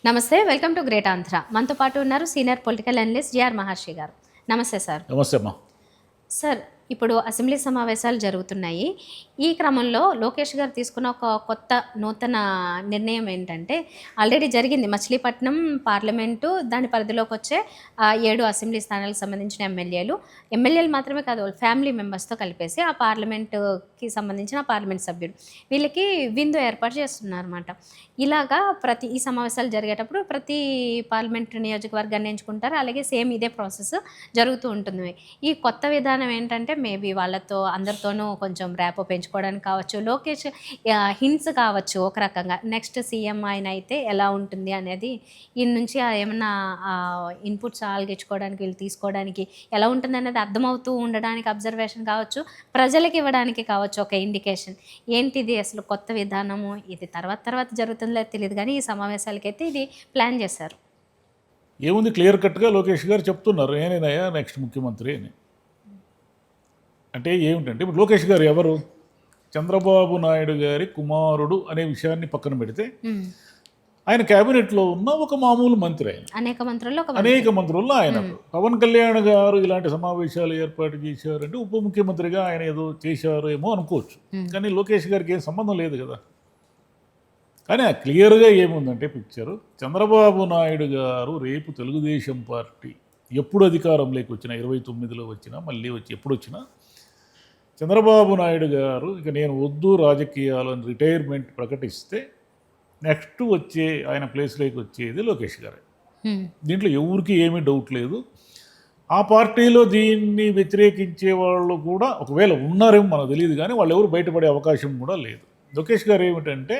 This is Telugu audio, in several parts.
నమస్తే. Welcome to great Andhra. మనతో పాటు ఉన్నారు సీనియర్ పొలిటికల్ అనలిస్ట్ జిఆర్ మహర్షి గారు. నమస్తే సార్. నమస్తే అమ్మా. సార్, ఇప్పుడు అసెంబ్లీ సమావేశాలు జరుగుతున్నాయి. ఈ క్రమంలో లోకేష్ గారు తీసుకున్న ఒక కొత్త నూతన నిర్ణయం ఏంటంటే, ఆల్రెడీ జరిగింది మచిలీపట్నం పార్లమెంటు దాని పరిధిలోకి వచ్చే 7 అసెంబ్లీ స్థానాలకు సంబంధించిన ఎమ్మెల్యేలు మాత్రమే కాదు, వాళ్ళ ఫ్యామిలీ మెంబర్స్తో కలిపేసి ఆ పార్లమెంటుకి సంబంధించిన పార్లమెంట్ సభ్యులు వీళ్ళకి విందు ఏర్పాటు చేస్తున్నారన్నమాట. ఇలాగా ఈ సమావేశాలు జరిగేటప్పుడు ప్రతి పార్లమెంట్ నియోజకవర్గాన్ని ఎంచుకుంటారు. అలాగే సేమ్ ఇదే ప్రాసెస్ జరుగుతూ ఉంటుంది. ఈ కొత్త విధానం ఏంటంటే, మేబీ వాళ్ళతో అందరితోనూ కొంచెం ర్యాపో పెంచుకోవడానికి కావచ్చు, లోకేష్ హింట్స్ కావచ్చు ఒక రకంగా. నెక్స్ట్ సీఎం ఆయన అయితే ఎలా ఉంటుంది అనేది ఈయన నుంచి ఏమన్నా ఇన్పుట్స్ ఆల్గించుకోవడానికి, వీళ్ళు తీసుకోవడానికి ఎలా ఉంటుంది అనేది అర్థమవుతూ ఉండడానికి అబ్జర్వేషన్ కావచ్చు, ప్రజలకు ఇవ్వడానికి కావచ్చు ఒక ఇండికేషన్. ఏంటిది అసలు కొత్త విధానము, ఇది తర్వాత జరుగుతుందో తెలియదు, కానీ ఈ సమావేశాలకైతే ఇది ప్లాన్ చేశారు. ఏముంది, క్లియర్ కట్గా లోకేష్ గారు చెప్తున్నారు నేనేనయ్యా నెక్స్ట్ ముఖ్యమంత్రి అని. అంటే ఏమిటంటే, ఇప్పుడు లోకేష్ గారు ఎవరు? చంద్రబాబు నాయుడు గారి కుమారుడు అనే విషయాన్ని పక్కన పెడితే ఆయన క్యాబినెట్లో ఉన్న ఒక మామూలు మంత్రి. ఆయన అనేక మంత్రుల్లో ఆయన. పవన్ కళ్యాణ్ గారు ఇలాంటి సమావేశాలు ఏర్పాటు చేశారంటే ఉప ముఖ్యమంత్రిగా ఆయన ఏదో చేశారేమో అనుకోవచ్చు, కానీ లోకేష్ గారికి ఏం సంబంధం లేదు కదా. కానీ క్లియర్గా ఏముందంటే పిక్చరు, చంద్రబాబు నాయుడు గారు రేపు తెలుగుదేశం పార్టీ ఎప్పుడు అధికారంలోకి వచ్చినా, 29లో వచ్చినా, మళ్ళీ ఎప్పుడు వచ్చినా, చంద్రబాబు నాయుడు గారు ఇక నేను వద్దు రాజకీయాలను రిటైర్మెంట్ ప్రకటిస్తే నెక్స్ట్ వచ్చే ఆయన ప్లేస్లోకి వచ్చేది లోకేష్ గారే. దీంట్లో ఎవరికి ఏమీ డౌట్ లేదు. ఆ పార్టీలో దీన్ని వ్యతిరేకించే వాళ్ళు కూడా ఒకవేళ ఉన్నారేమో మనకు తెలియదు, కానీ వాళ్ళు ఎవరు బయటపడే అవకాశం కూడా లేదు. లోకేష్ గారు ఏమిటంటే,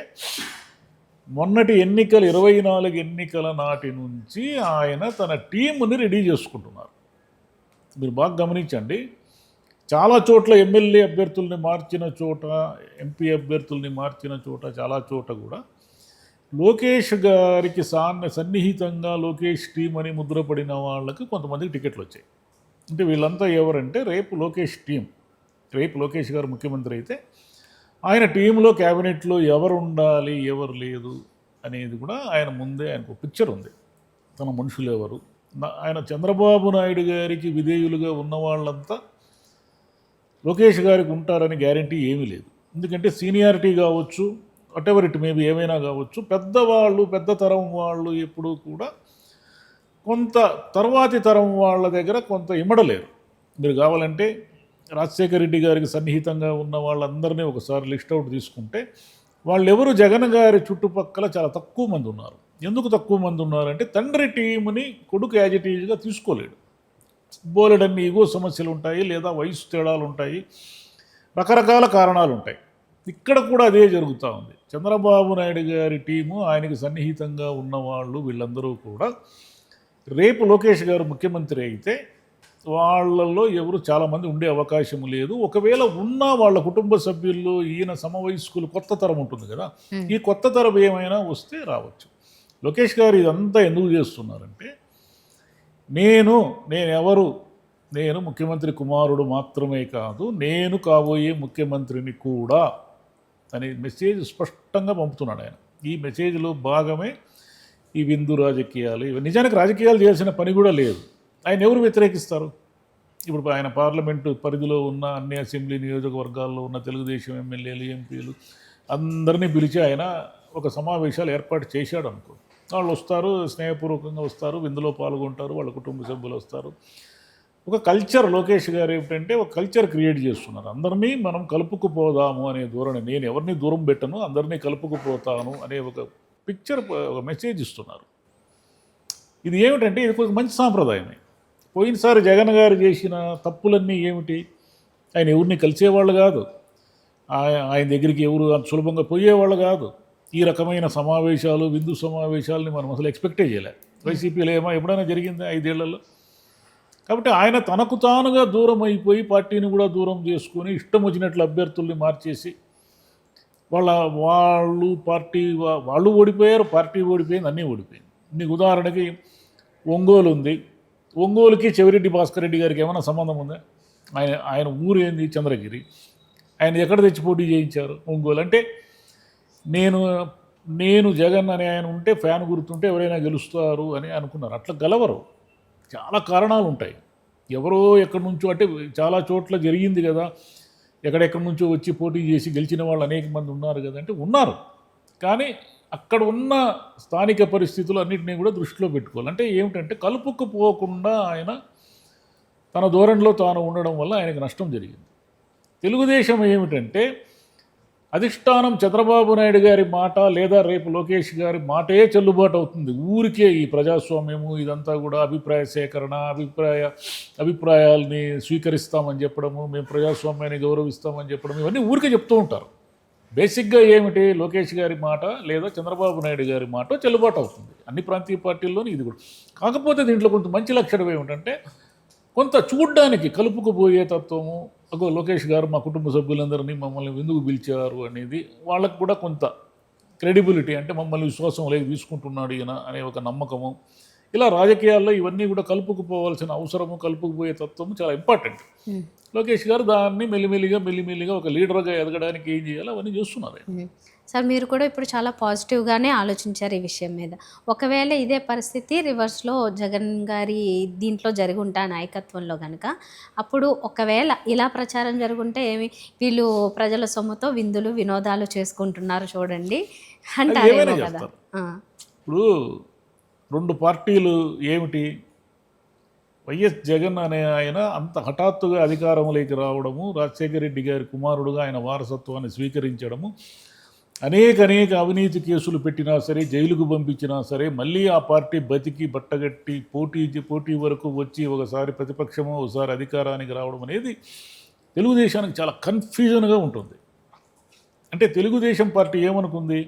మొన్నటి 24 ఎన్నికల నాటి నుంచి ఆయన తన టీంని రెడీ చేసుకుంటున్నారు. మీరు బాగా గమనించండి, చాలా చోట్ల ఎమ్మెల్యే అభ్యర్థుల్ని మార్చిన చోట, ఎంపీ అభ్యర్థుల్ని మార్చిన చోట, చాలా చోట కూడా లోకేష్ గారికి సన్నిహితంగా లోకేష్ టీం అని ముద్రపడిన వాళ్ళకి కొంతమందికి టికెట్లు వచ్చాయి. అంటే వీళ్ళంతా ఎవరంటే, రేపు లోకేష్ గారు ముఖ్యమంత్రి అయితే ఆయన టీంలో క్యాబినెట్లో ఎవరు ఉండాలి, ఎవరు లేదు అనేది కూడా ఆయన ముందే ఆయనకు పిక్చర్ ఉంది. తన మనుషులు ఎవరు, ఆయన చంద్రబాబు నాయుడు గారికి విధేయులుగా ఉన్న వాళ్ళంతా లోకేష్ గారికి ఉంటారని గ్యారంటీ ఏమీ లేదు. ఎందుకంటే సీనియారిటీ కావచ్చు, వాటెవర్ ఇట్ మేబీ ఏమైనా కావచ్చు, పెద్ద తరం వాళ్ళు ఎప్పుడూ కూడా కొంత తర్వాతి తరం వాళ్ళ దగ్గర కొంత ఇమ్మడలేరు. మీరు కావాలంటే రాజశేఖర రెడ్డి గారికి సన్నిహితంగా ఉన్న వాళ్ళందరినీ ఒకసారి లిస్ట్ అవుట్ తీసుకుంటే, వాళ్ళెవరు జగన్ గారి చుట్టుపక్కల చాలా తక్కువ మంది ఉన్నారు. ఎందుకు తక్కువ మంది ఉన్నారంటే, తండ్రి టీముని కొడుకు యాజిటీజ్గా తీసుకోలేడు. బోలెడన్ని ఈగో సమస్యలు ఉంటాయి, లేదా వయసు తేడాలు ఉంటాయి, రకరకాల కారణాలు ఉంటాయి. ఇక్కడ కూడా అదే జరుగుతూ ఉంది. చంద్రబాబు నాయుడు గారి టీము, ఆయనకి సన్నిహితంగా ఉన్నవాళ్ళు వీళ్ళందరూ కూడా రేపు లోకేష్ గారు ముఖ్యమంత్రి అయితే వాళ్ళల్లో ఎవరు చాలామంది ఉండే అవకాశం లేదు. ఒకవేళ ఉన్నా వాళ్ళ కుటుంబ సభ్యుల్లో ఈయన సమవయస్కులు కొత్త తరం ఉంటుంది కదా, ఈ కొత్త తరం ఏమైనా వస్తే రావచ్చు. లోకేష్ గారు ఇదంతా ఎందుకు చేస్తున్నారంటే, నేను ముఖ్యమంత్రి కుమారుడు మాత్రమే కాదు, నేను కాబోయే ముఖ్యమంత్రిని కూడా అనే మెసేజ్ స్పష్టంగా పంపుతున్నాడు ఆయన. ఈ మెసేజ్లో భాగమే ఈ విందు రాజకీయాలు. నిజానికి రాజకీయాలు చేయాల్సిన పని కూడా లేదు. ఆయన ఎవరు వ్యతిరేకిస్తారు? ఇప్పుడు ఆయన పార్లమెంటు పరిధిలో ఉన్న అన్ని అసెంబ్లీ నియోజకవర్గాల్లో ఉన్న తెలుగుదేశం ఎమ్మెల్యేలు, ఎంపీలు అందరినీ పిలిచి ఆయన ఒక సమావేశాలు ఏర్పాటు చేశాడు అనుకో. వాళ్ళు వస్తారు, స్నేహపూర్వకంగా వస్తారు, విందులో పాల్గొంటారు, వాళ్ళ కుటుంబ సభ్యులు వస్తారు. ఒక కల్చర్, లోకేష్ గారు ఏమిటంటే ఒక కల్చర్ క్రియేట్ చేస్తున్నారు. అందరినీ మనం కలుపుకుపోదాము అనే ధోరణి, నేను ఎవరిని దూరం పెట్టను, అందరినీ కలుపుకుపోతాను అనే ఒక పిక్చర్, ఒక మెసేజ్ ఇస్తున్నారు. ఇది ఏమిటంటే, ఇది ఒక మంచి సాంప్రదాయమే. పోయినసారి జగన్ గారు చేసిన తప్పులన్నీ ఏమిటి? ఆయన ఎవరిని కలిసేవాళ్ళు కాదు, ఆయన దగ్గరికి ఎవరు సులభంగా పోయేవాళ్ళు కాదు. ఈ రకమైన సమావేశాలు, విందు సమావేశాలని మనం అసలు ఎక్స్పెక్టే చేయలేదు. వైసీపీలో ఎప్పుడైనా జరిగిందా 5 ఏళ్లలో? కాబట్టి ఆయన తనకు తానుగా దూరం అయిపోయి పార్టీని కూడా దూరం చేసుకొని ఇష్టం వచ్చినట్లు అభ్యర్థుల్ని మార్చేసి వాళ్ళు ఓడిపోయారు, పార్టీ ఓడిపోయింది, అన్నీ ఓడిపోయింది. నీకు ఉదాహరణకి ఒంగోలు ఉంది. ఒంగోలుకి చెవిరెడ్డి భాస్కర్ రెడ్డి గారికి ఏమైనా సంబంధం ఉందా? ఆయన ఊరు ఏంది? చంద్రగిరి. ఆయన ఎక్కడ తెచ్చి పోటీ చేయించారు? ఒంగోలు. అంటే నేను నేను జగన్ అనే ఆయన ఉంటే ఫ్యాన్ గుర్తుంటే ఎవరైనా గెలుస్తారు అని అనుకున్నారు. అట్లా గెలవరు. చాలా కారణాలు ఉంటాయి. ఎవరో ఎక్కడి నుంచో అంటే చాలా చోట్ల జరిగింది కదా, ఎక్కడెక్కడి నుంచో వచ్చి పోటీ చేసి గెలిచిన వాళ్ళు అనేక మంది ఉన్నారు కదా అంటే ఉన్నారు. కానీ అక్కడ ఉన్న స్థానిక పరిస్థితులు అన్నింటినీ కూడా దృష్టిలో పెట్టుకోవాలి. అంటే ఏమిటంటే కలుపుకుపోకుండా ఆయన తన ధోరణిలో తాను ఉండడం వల్ల ఆయనకు నష్టం జరిగింది. తెలుగుదేశం ఏమిటంటే అధిష్టానం చంద్రబాబు నాయుడు గారి మాట లేదా రేపు లోకేష్ గారి మాటే చెల్లుబాటు అవుతుంది. ఊరికే ఈ ప్రజాస్వామ్యము ఇదంతా కూడా అభిప్రాయ సేకరణ, అభిప్రాయాల్ని స్వీకరిస్తామని చెప్పడము, మేము ప్రజాస్వామ్యాన్ని గౌరవిస్తామని చెప్పడం, ఇవన్నీ ఊరికే చెప్తూ ఉంటారు. బేసిక్గా ఏమిటి, లోకేష్ గారి మాట లేదా చంద్రబాబు నాయుడు గారి మాట చెల్లుబాటు అవుతుంది అన్ని ప్రాంతీయ పార్టీల్లోనూ. ఇది కూడా కాకపోతే దీంట్లో కొంత మంచి లక్షణం ఏమిటంటే కొంత చూడ్డానికి కలుపుకుపోయే తత్వము. అగో లోకేష్ గారు మా కుటుంబ సభ్యులందరినీ మమ్మల్ని ఎందుకు పిలిచారు అనేది వాళ్ళకు కూడా కొంత క్రెడిబిలిటీ, అంటే మమ్మల్ని విశ్వాసం లేక తీసుకుంటున్నాడు ఈయన అనే ఒక నమ్మకము. ఇలా రాజకీయాల్లో ఇవన్నీ కూడా కలుపుకుపోవాల్సిన అవసరము, కలుపుకుపోయే తత్వము చాలా ఇంపార్టెంట్. లోకేష్ గారు దాన్ని మెల్లిమెల్లిగా ఒక లీడర్గా ఎదగడానికి ఏం చేయాలో అవన్నీ చేస్తున్నారు. సార్ మీరు కూడా ఇప్పుడు చాలా పాజిటివ్గానే ఆలోచించారు ఈ విషయం మీద. ఒకవేళ ఇదే పరిస్థితి రివర్స్లో జగన్ గారి దీంట్లో జరుగుంటా నాయకత్వంలో కనుక, అప్పుడు ఒకవేళ ఇలా ప్రచారం జరుగుంటే ఏమి వీళ్ళు ప్రజల సొమ్ముతో విందులు వినోదాలు చేసుకుంటున్నారు చూడండి అంటారేమో కదా. ఇప్పుడు రెండు పార్టీలు ఏమిటి, వైఎస్ జగన్ అనే ఆయన అంత హఠాత్తుగా అధికారంలోకి రావడము, రాజశేఖర రెడ్డి గారి కుమారుడుగా ఆయన వారసత్వాన్ని స్వీకరించడము, అనేక అవినీతి కేసులు పెట్టినా సరే, జైలుకు పంపించినా సరే, మళ్ళీ ఆ పార్టీ బతికి బట్టగట్టి పోటీ వరకు వచ్చి ఒకసారి ప్రతిపక్షము ఒకసారి అధికారానికి రావడం అనేది తెలుగుదేశానికి చాలా కన్ఫ్యూజన్గా ఉంటుంది. అంటే తెలుగుదేశం పార్టీ ఏమనుకుంది,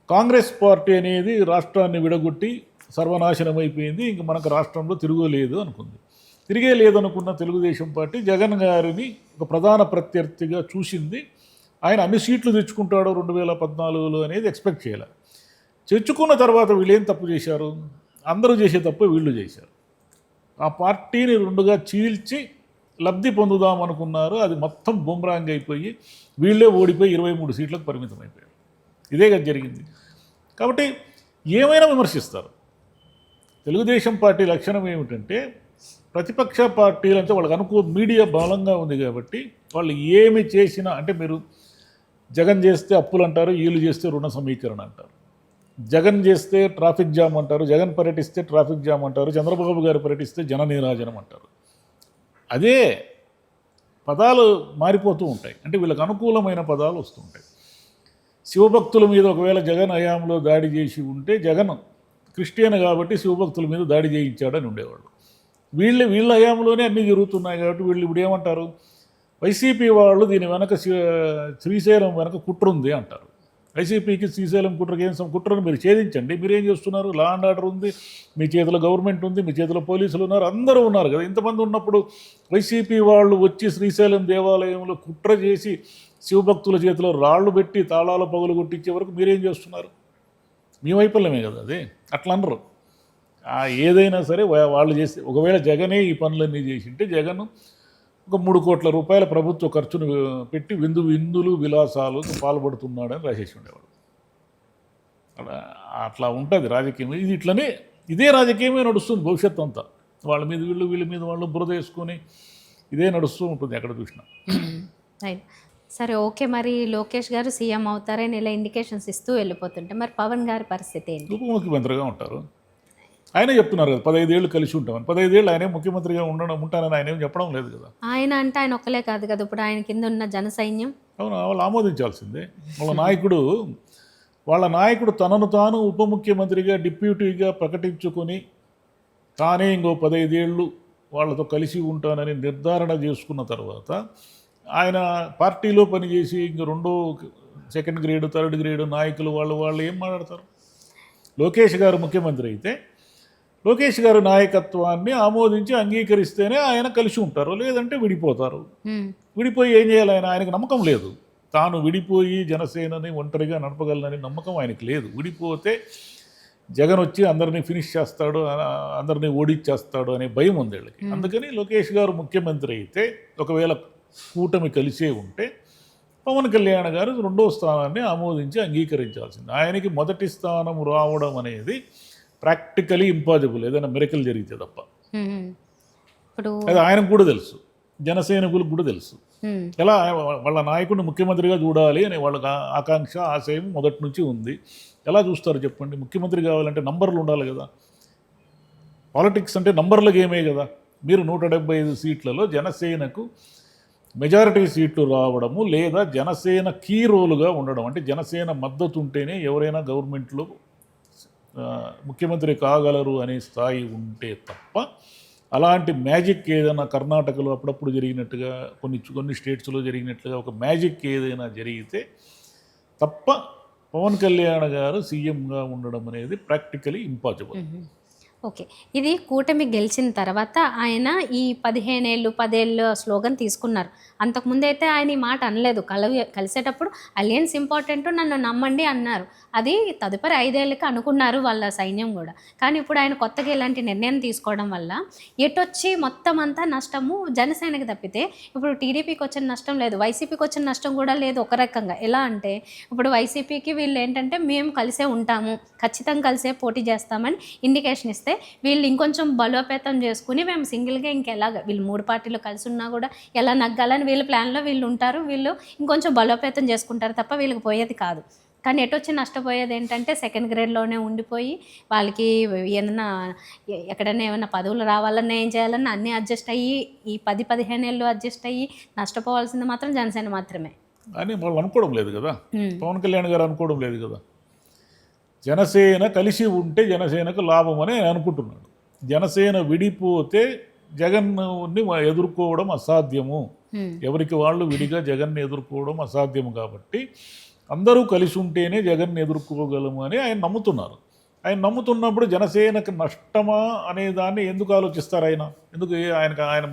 కాంగ్రెస్ పార్టీ అనేది రాష్ట్రాన్ని విడగొట్టి సర్వనాశనం అయిపోయింది, ఇంక మనకు రాష్ట్రంలో తిరగలేదు అనుకుంది. తిరిగే లేదనుకున్న తెలుగుదేశం పార్టీ జగన్ గారిని ఒక ప్రధాన ప్రత్యర్థిగా చూసింది. ఆయన అన్ని సీట్లు తెచ్చుకుంటాడు 2014లో అనేది ఎక్స్పెక్ట్ చేయాలి. తెచ్చుకున్న తర్వాత వీళ్ళు ఏం తప్పు చేశారు, అందరూ చేసే తప్పు వీళ్ళు చేశారు. ఆ పార్టీని రెండుగా చీల్చి లబ్ధి పొందుదాం అనుకున్నారు. అది మొత్తం బుమ్రాంగ్ అయిపోయి వీళ్ళే ఓడిపోయి 23 సీట్లకు పరిమితం అయిపోయారు. ఇదే కదా జరిగింది. కాబట్టి ఏమైనా విమర్శిస్తారు. తెలుగుదేశం పార్టీ లక్షణం ఏమిటంటే ప్రతిపక్ష పార్టీలంటే వాళ్ళకి మీడియా బలంగా ఉంది కాబట్టి వాళ్ళు ఏమి చేసినా, అంటే మీరు జగన్ చేస్తే అప్పులు అంటారు, వీళ్ళు చేస్తే రుణ సమీకరణ అంటారు, జగన్ చేస్తే ట్రాఫిక్ జామ్ అంటారు, జగన్ పర్యటిస్తే ట్రాఫిక్ జామ్ అంటారు, చంద్రబాబు గారు పర్యటిస్తే జన నీరాజనం అంటారు. అదే పదాలు మారిపోతూ ఉంటాయి. అంటే వీళ్ళకి అనుకూలమైన పదాలు వస్తూ ఉంటాయి. శివభక్తుల మీద ఒకవేళ జగన్ హయాంలో దాడి చేసి ఉంటే, జగన్ క్రిస్టియన్ కాబట్టి శివభక్తుల మీద దాడి చేయించాడని ఉండేవాళ్ళు. వీళ్ళ హయాంలోనే అన్నీ జరుగుతున్నాయి కాబట్టి వీళ్ళు ఇప్పుడు ఏమంటారు, వైసీపీ వాళ్ళు దీని వెనక శ్రీశైలం వెనక కుట్ర ఉంది అంటారు. వైసీపీకి శ్రీశైలం కుట్రకి కుట్రను మీరు ఛేదించండి. మీరేం చేస్తున్నారు, లా అండ్ ఆర్డర్ ఉంది, మీ చేతిలో గవర్నమెంట్ ఉంది, మీ చేతిలో పోలీసులు ఉన్నారు, అందరూ ఉన్నారు కదా. ఇంతమంది ఉన్నప్పుడు వైసీపీ వాళ్ళు వచ్చి శ్రీశైలం దేవాలయంలో కుట్ర చేసి శివభక్తుల చేతిలో రాళ్ళు పెట్టి తాళాల పగులు కొట్టించే వరకు మీరేం చేస్తున్నారు, మీ వైఫల్యమే కదా అది. అట్లా అనరు. ఏదైనా సరే వాళ్ళు చేస్తే, ఒకవేళ జగనే ఈ పనులన్నీ చేసింటే జగన్ ఒక 3 కోట్ల రూపాయల ప్రభుత్వ ఖర్చును పెట్టి విందులు విలాసాలకు పాల్పడుతున్నాడని రాసేసి ఉండేవాడు. అట్లా ఉంటుంది రాజకీయం. ఇదే రాజకీయమే నడుస్తుంది భవిష్యత్తు అంతా. వాళ్ళ మీద వీళ్ళ మీద వాళ్ళు బురద వేసుకొని ఇదే నడుస్తూ ఉంటుంది ఎక్కడ చూసినా. సరే, ఓకే. మరి లోకేష్ గారు సీఎం అవుతారని ఇలా ఇండికేషన్స్ ఇస్తూ వెళ్ళిపోతుంటే మరి పవన్ గారి పరిస్థితి ఏంటి? ఉప ముఖ్యమంత్రిగా ఉంటారు. ఆయనే చెప్తున్నారు కదా 15 ఏళ్ళు కలిసి ఉంటామని. 15 ఏళ్ళు ఆయనే ముఖ్యమంత్రిగా ఉంటానని ఆయన ఏం చెప్పడం లేదు కదా. ఆయన అంటే ఆయన ఒక్కలే కాదు కదా, ఇప్పుడు ఆయన కింద ఉన్న జన సైన్యం. అవును, వాళ్ళు ఆమోదించాల్సిందే. వాళ్ళ నాయకుడు తనను తాను ఉప ముఖ్యమంత్రిగా డిప్యూటీగా ప్రకటించుకొని తానే ఇంకో 15 ఏళ్ళు వాళ్ళతో కలిసి ఉంటానని నిర్ధారణ చేసుకున్న తర్వాత ఆయన పార్టీలో పనిచేసి ఇంక సెకండ్ గ్రేడ్ థర్డ్ గ్రేడ్ నాయకులు వాళ్ళు ఏం మాట్లాడతారు. లోకేష్ గారు ముఖ్యమంత్రి అయితే లోకేష్ గారు నాయకత్వాన్ని ఆమోదించి అంగీకరిస్తేనే ఆయన కలిసి ఉంటారు, లేదంటే విడిపోతారు. విడిపోయి ఏం చేయాలి, ఆయనకు నమ్మకం లేదు. తాను విడిపోయి జనసేనని ఒంటరిగా నడపగలనని నమ్మకం ఆయనకి లేదు. విడిపోతే జగన్ వచ్చి అందరినీ ఫినిష్ చేస్తాడు, అందరినీ ఓడించేస్తాడు అనే భయం ఉంది వీళ్ళకి. అందుకని లోకేష్ గారు ముఖ్యమంత్రి అయితే, ఒకవేళ కూటమి కలిసే ఉంటే పవన్ కళ్యాణ్ గారు రెండో స్థానాన్ని ఆమోదించి అంగీకరించాల్సింది. ఆయనకి మొదటి స్థానం రావడం అనేది ప్రాక్టికలీ ఇంపాసిబుల్, ఏదైనా మిరకల్ జరిగితే తప్ప. ఇప్పుడు అది ఆయనకు కూడా తెలుసు, జనసైనికులకు కూడా తెలుసు. ఎలా వాళ్ళ నాయకుడిని ముఖ్యమంత్రిగా చూడాలి అనే వాళ్ళకి ఆకాంక్ష, ఆశయం మొదటి నుంచి ఉంది. ఎలా చూస్తారు చెప్పండి? ముఖ్యమంత్రి కావాలంటే నంబర్లు ఉండాలి కదా. పాలిటిక్స్ అంటే నంబర్ల గేమే కదా. మీరు 175 సీట్లలో జనసేనకు మెజారిటీ సీట్లు రావడము, లేదా జనసేన కీ రోలుగా ఉండడం, అంటే జనసేన మద్దతు ఉంటేనే ఎవరైనా గవర్నమెంట్లో ముఖ్యమంత్రి కాగలరు అనే స్థాయి ఉంటే తప్ప, అలాంటి మ్యాజిక్ ఏదైనా కర్ణాటకలో అప్పుడప్పుడు జరిగినట్టుగా, కొన్ని స్టేట్స్లో జరిగినట్లుగా ఒక మ్యాజిక్ ఏదైనా జరిగితే తప్ప పవన్ కళ్యాణ్ గారు సీఎంగా ఉండడం అనేది ప్రాక్టికలీ ఇంపాసిబుల్. ఓకే, ఇది కూటమి గెలిచిన తర్వాత ఆయన ఈ 15 ఏళ్ళు 10 ఏళ్ళు స్లోగన్ తీసుకున్నారు. అంతకుముందు అయితే ఆయన ఈ మాట అనలేదు. కలిసేటప్పుడు అలియన్స్ ఇంపార్టెంట్, నన్ను నమ్మండి అన్నారు. అది తదుపరి 5 ఏళ్ళకి అనుకున్నారు వాళ్ళ సైన్యం కూడా. కానీ ఇప్పుడు ఆయన కొత్తగా ఇలాంటి నిర్ణయం తీసుకోవడం వల్ల ఎటొచ్చి మొత్తం అంతా నష్టము జనసేనకి తప్పితే ఇప్పుడు టీడీపీకి వచ్చిన నష్టం లేదు, వైసీపీకి వచ్చిన నష్టం కూడా లేదు. ఒక రకంగా ఎలా అంటే ఇప్పుడు వైసీపీకి వీళ్ళు ఏంటంటే మేము కలిసే ఉంటాము, ఖచ్చితంగా కలిసే పోటీ చేస్తామని ఇండికేషన్ ఇస్తే వీళ్ళు ఇంకొంచెం బలోపేతం చేసుకుని మేము సింగిల్గా ఇంకెలాగ వీళ్ళు 3 పార్టీలు కలిసి ఉన్నా కూడా ఎలా నగ్గాలని వీళ్ళ ప్లాన్లో వీళ్ళు ఉంటారు. వీళ్ళు ఇంకొంచెం బలోపేతం చేసుకుంటారు తప్ప వీళ్ళకి పోయేది కాదు. కానీ ఎటొచ్చి నష్టపోయేది ఏంటంటే సెకండ్ గ్రేడ్లోనే ఉండిపోయి వాళ్ళకి ఏదైనా ఎక్కడైనా ఏమైనా పదవులు రావాలన్నా ఏం చేయాలన్నా అన్నీ అడ్జస్ట్ అయ్యి ఈ 10-15 ఏళ్ళు అడ్జస్ట్ అయ్యి నష్టపోవాల్సింది మాత్రం జనసేన మాత్రమే అని వాళ్ళు అనుకోవడం లేదు కదా. పవన్ కళ్యాణ్ గారు అనుకోవడం లేదు కదా. జనసేన కలిసి ఉంటే జనసేనకు లాభం అని ఆయన అనుకుంటున్నాడు. జనసేన విడిపోతే జగన్ని ఎదుర్కోవడం అసాధ్యము, ఎవరికి వాళ్ళు విడిగా జగన్ని ఎదుర్కోవడం అసాధ్యము. కాబట్టి అందరూ కలిసి ఉంటేనే జగన్ని ఎదుర్కోగలము అని ఆయన నమ్ముతున్నారు. ఆయన నమ్ముతున్నప్పుడు జనసేనకు నష్టమా అనే దాన్ని ఎందుకు ఆలోచిస్తారు ఆయన? ఎందుకు ఆయన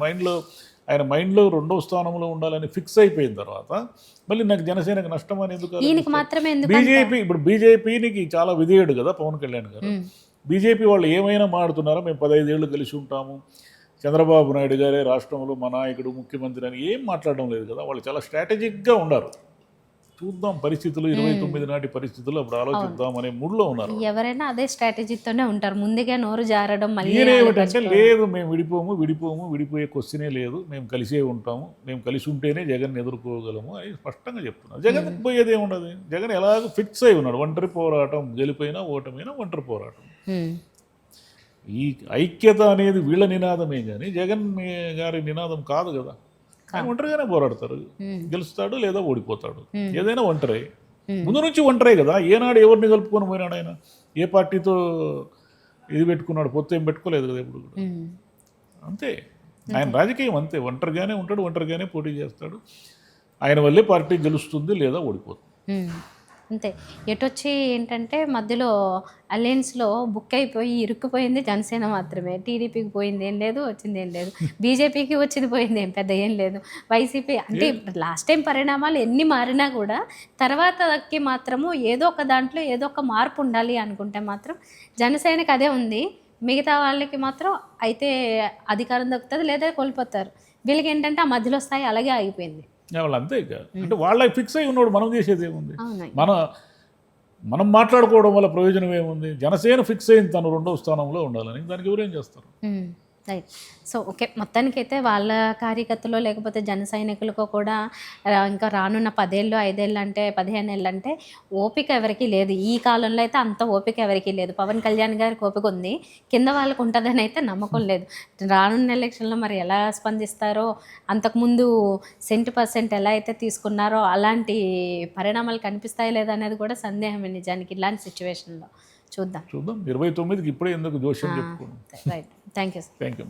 మైండ్లో రెండో స్థానంలో ఉండాలని ఫిక్స్ అయిపోయిన తర్వాత మళ్ళీ నాకు జనసేనకు నష్టం అని ఎందుకు? బీజేపీకి చాలా విధేయుడు కదా పవన్ కళ్యాణ్ గారు. బీజేపీ వాళ్ళు ఏమైనా మాడుతున్నారో మేము 15 ఏళ్ళు కలిసి ఉంటాము, చంద్రబాబు నాయుడు గారే రాష్ట్రంలో మా నాయకుడు ముఖ్యమంత్రి అని ఏం మాట్లాడడం లేదు కదా. వాళ్ళు చాలా స్ట్రాటజిక్గా ఉన్నారు. చూద్దాం పరిస్థితులు, 29 నాటి పరిస్థితులు అప్పుడు ఆలోచిద్దాం అనే మూడ్లో ఉన్నారు. ఎవరైనా అదే స్ట్రాటజీతోనే ఉంటారు, ముందుగా నోరు జారడం. మళ్ళీ ఏమిటంటే లేదు మేము విడిపోయే క్వశ్చనే లేదు, మేము కలిసే ఉంటాము, మేము కలిసి ఉంటేనే జగన్ ఎదుర్కోగలము అని స్పష్టంగా చెప్తున్నారు. జగన్ పోయేది ఏముండదు. జగన్ ఎలాగో ఫిక్స్ అయి ఉన్నాడు. ఒంటరి పోరాటం, గెలిపోయినా ఓటమైనా ఒంటరి పోరాటం. ఈ ఐక్యత అనేది వీళ్ళ నినాదమే కానీ జగన్ గారి నినాదం కాదు కదా. ఆయన ఒంటరిగానే పోరాడతారు, గెలుస్తాడు లేదా ఓడిపోతాడు, ఏదైనా ఒంటరే. ముందు నుంచి ఒంటరే కదా. ఏనాడు ఎవరిని కలుపుకొని పోయినాడు ఆయన? ఏ పార్టీతో ఇది పెట్టుకున్నాడు? పొత్తు ఏం పెట్టుకోలేదు కదా ఎప్పుడు కూడా. అంతే ఆయన రాజకీయం, అంతే. ఒంటరిగానే ఉంటాడు, ఒంటరిగానే పోటీ చేస్తాడు. ఆయన వల్లే పార్టీ గెలుస్తుంది లేదా ఓడిపోతుంది, అంతే. ఎటొచ్చి ఏంటంటే మధ్యలో అలయన్స్లో బుక్ అయిపోయి ఇరుక్కుపోయింది జనసేన మాత్రమే. టీడీపీకి పోయింది ఏం లేదు, వచ్చింది ఏం లేదు. బీజేపీకి వచ్చింది పోయింది ఏం పెద్ద ఏం లేదు. వైసీపీ అంటే లాస్ట్ టైం పరిణామాలు ఎన్ని మారినా కూడా తర్వాతకి మాత్రము ఏదో ఒక దాంట్లో ఏదో ఒక మార్పు ఉండాలి అనుకుంటే మాత్రం జనసేనకి అదే ఉంది. మిగతా వాళ్ళకి మాత్రం అయితే అధికారం దక్కుతుంది లేదా కోల్పోతారు. వీళ్ళకి ఏంటంటే ఆ మధ్యలో స్థాయి అలాగే ఆగిపోయింది. వాళ్ళు అంతే. ఇక అంటే వాళ్ళ ఫిక్స్ అయి ఉన్నాడు. మనం చేసేది ఏముంది? మనం మాట్లాడుకోవడం వల్ల ప్రయోజనం ఏముంది? జనసేన ఫిక్స్ అయింది తను రెండవ స్థానంలో ఉండాలని, దానికి ఎవరేం చేస్తారు? రైట్. సో ఓకే, మొత్తానికైతే వాళ్ళ కార్యకర్తలు లేకపోతే జన సైనికులకు కూడా ఇంకా రానున్న 10 ఏళ్ళు 5 ఏళ్ళు అంటే 15 ఏళ్ళు అంటే ఓపిక ఎవరికి లేదు. ఈ కాలంలో అయితే అంత ఓపిక ఎవరికి లేదు. పవన్ కళ్యాణ్ గారికి ఓపిక ఉంది, కింద వాళ్ళకు ఉంటుందని అయితే నమ్మకం లేదు. రానున్న ఎలక్షన్లో మరి ఎలా స్పందిస్తారో, అంతకుముందు 100% ఎలా అయితే తీసుకున్నారో అలాంటి పరిణామాలు కనిపిస్తాయి లేదా అనేది కూడా సందేహమే నిజానికి ఇలాంటి సిచ్యువేషన్లో. చూద్దాం 29కి ఇప్పుడే ఎందుకు జోష్యం చెప్పుకోండి. Right. Thank you. Thank you.